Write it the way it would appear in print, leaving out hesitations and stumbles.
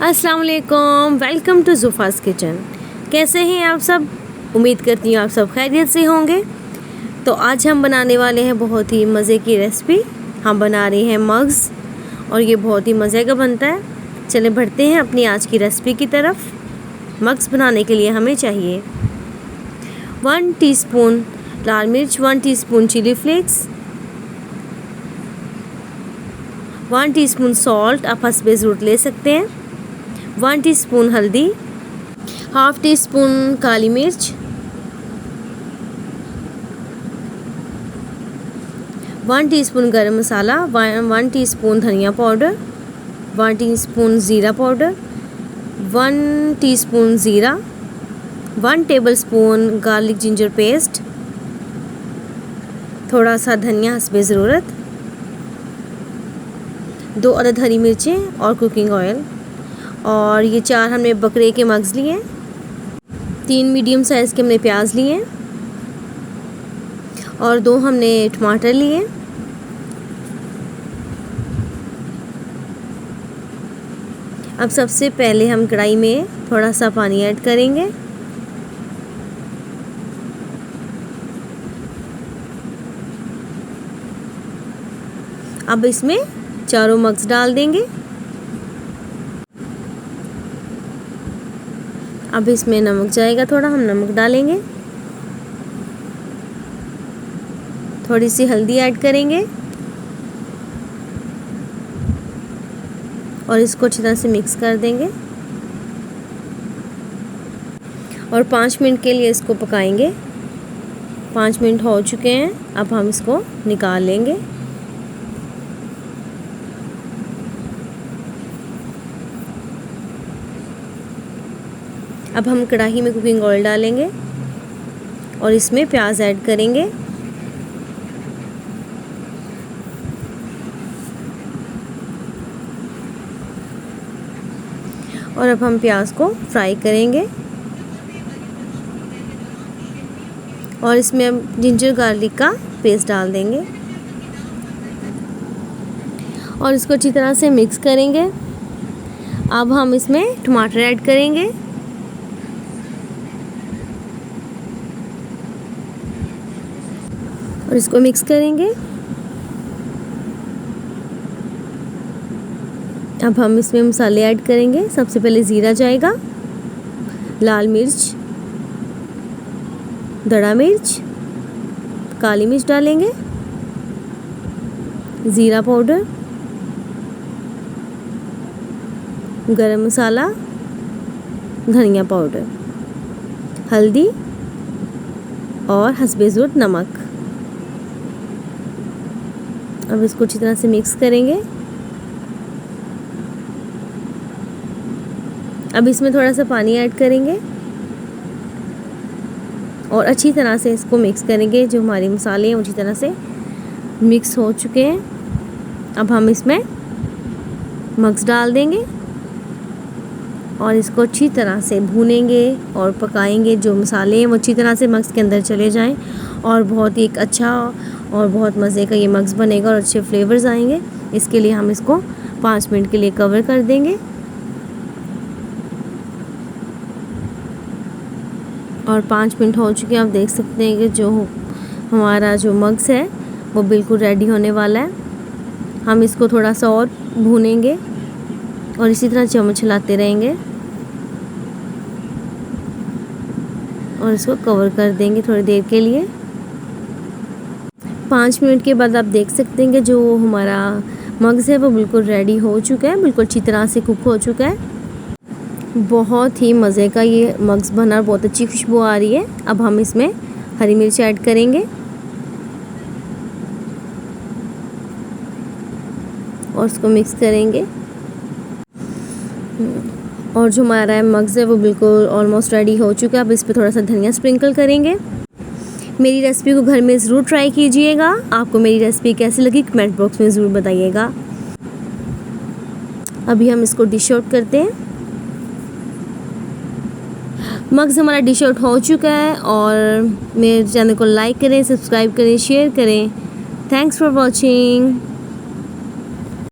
अस्सलाम वालेकुम, welcome to ज़ुफ़ास kitchen. कैसे हैं आप सब? उम्मीद करती हूँ आप सब खैरियत से होंगे। तो आज हम बनाने वाले हैं बहुत ही मज़े की रेसिपी। हम बना रहे हैं मग्स और ये बहुत ही मज़े का बनता है। चले बढ़ते हैं अपनी आज की रेसिपी की तरफ। मग्स बनाने के लिए हमें चाहिए 1 टीस्पून लाल मिर्च, 1 teaspoon chilli flakes, 1 teaspoon salt, आप हस्बे ज़रूरत ले सकते हैं, 1 टीस्पून हल्दी, हाफ़ टी स्पून काली मिर्च, 1 टीस्पून गरम मसाला, 1 टीस्पून धनिया पाउडर, 1 टीस्पून ज़ीरा पाउडर, 1 टीस्पून ज़ीरा, 1 टेबलस्पून गार्लिक जिंजर पेस्ट, थोड़ा सा धनिया हस्बे ज़रूरत, 2 अदद हरी मिर्चें और कुकिंग ऑयल। और ये 4 हमने बकरे के मग्स लिए, 3 मीडियम साइज़ के हमने प्याज लिए और 2 हमने टमाटर लिए। अब सबसे पहले हम कढ़ाई में थोड़ा सा पानी ऐड करेंगे। अब इसमें चारों मग्स डाल देंगे। अब इसमें नमक जाएगा, थोड़ा हम नमक डालेंगे, थोड़ी सी हल्दी ऐड करेंगे और इसको अच्छी तरह से मिक्स कर देंगे और 5 मिनट के लिए इसको पकाएंगे। 5 मिनट हो चुके हैं, अब हम इसको निकाल लेंगे। अब हम कढ़ाई में कुकिंग ऑयल डालेंगे और इसमें प्याज ऐड करेंगे और अब हम प्याज को फ्राई करेंगे और इसमें हम जिंजर गार्लिक का पेस्ट डाल देंगे और इसको अच्छी तरह से मिक्स करेंगे। अब हम इसमें टमाटर ऐड करेंगे और इसको मिक्स करेंगे। अब हम इसमें मसाले ऐड करेंगे। सबसे पहले ज़ीरा जाएगा, लाल मिर्च, दड़ा मिर्च, काली मिर्च डालेंगे, ज़ीरा पाउडर, गरम मसाला, धनिया पाउडर, हल्दी और हस्बे ज़रूरत नमक। अब इसको अच्छी तरह से मिक्स करेंगे। अब इसमें थोड़ा सा पानी ऐड करेंगे और अच्छी तरह से इसको मिक्स करेंगे। जो हमारे मसाले हैं अच्छी तरह से मिक्स हो चुके हैं। अब हम इसमें मग्स डाल देंगे और इसको अच्छी तरह से भूनेंगे और पकाएंगे। जो मसाले हैं वो अच्छी तरह से मग्स के अंदर चले जाएं और बहुत ही एक अच्छा और बहुत मज़े का ये मग्स बनेगा और अच्छे फ्लेवर्स आएंगे। इसके लिए हम इसको 5 मिनट के लिए कवर कर देंगे और 5 मिनट हो चुके हैं। आप देख सकते हैं कि जो हमारा जो मग्स है वो बिल्कुल रेडी होने वाला है। हम इसको थोड़ा सा और भूनेंगे और इसी तरह चम्मच हिलाते रहेंगे और इसको कवर कर देंगे थोड़ी देर के लिए। 5 मिनट के बाद आप देख सकते हैं कि जो हमारा मग्स है वो बिल्कुल रेडी हो चुका है, बिल्कुल अच्छी तरह से कुक हो चुका है। बहुत ही मज़े का ये मग्स बना, बहुत अच्छी खुशबू आ रही है। अब हम इसमें हरी मिर्च ऐड करेंगे और उसको मिक्स करेंगे और जो हमारा मग्स है वो बिल्कुल ऑलमोस्ट रेडी हो चुका है। अब इस पर थोड़ा सा धनिया स्प्रिंकल करेंगे। मेरी रेसिपी को घर में ज़रूर ट्राई कीजिएगा। आपको मेरी रेसिपी कैसी लगी कमेंट बॉक्स में ज़रूर बताइएगा। अभी हम इसको डिश आउट करते हैं। मग्स हमारा डिश आउट हो चुका है और मेरे चैनल को लाइक करें, सब्सक्राइब करें, शेयर करें। Thanks for watching.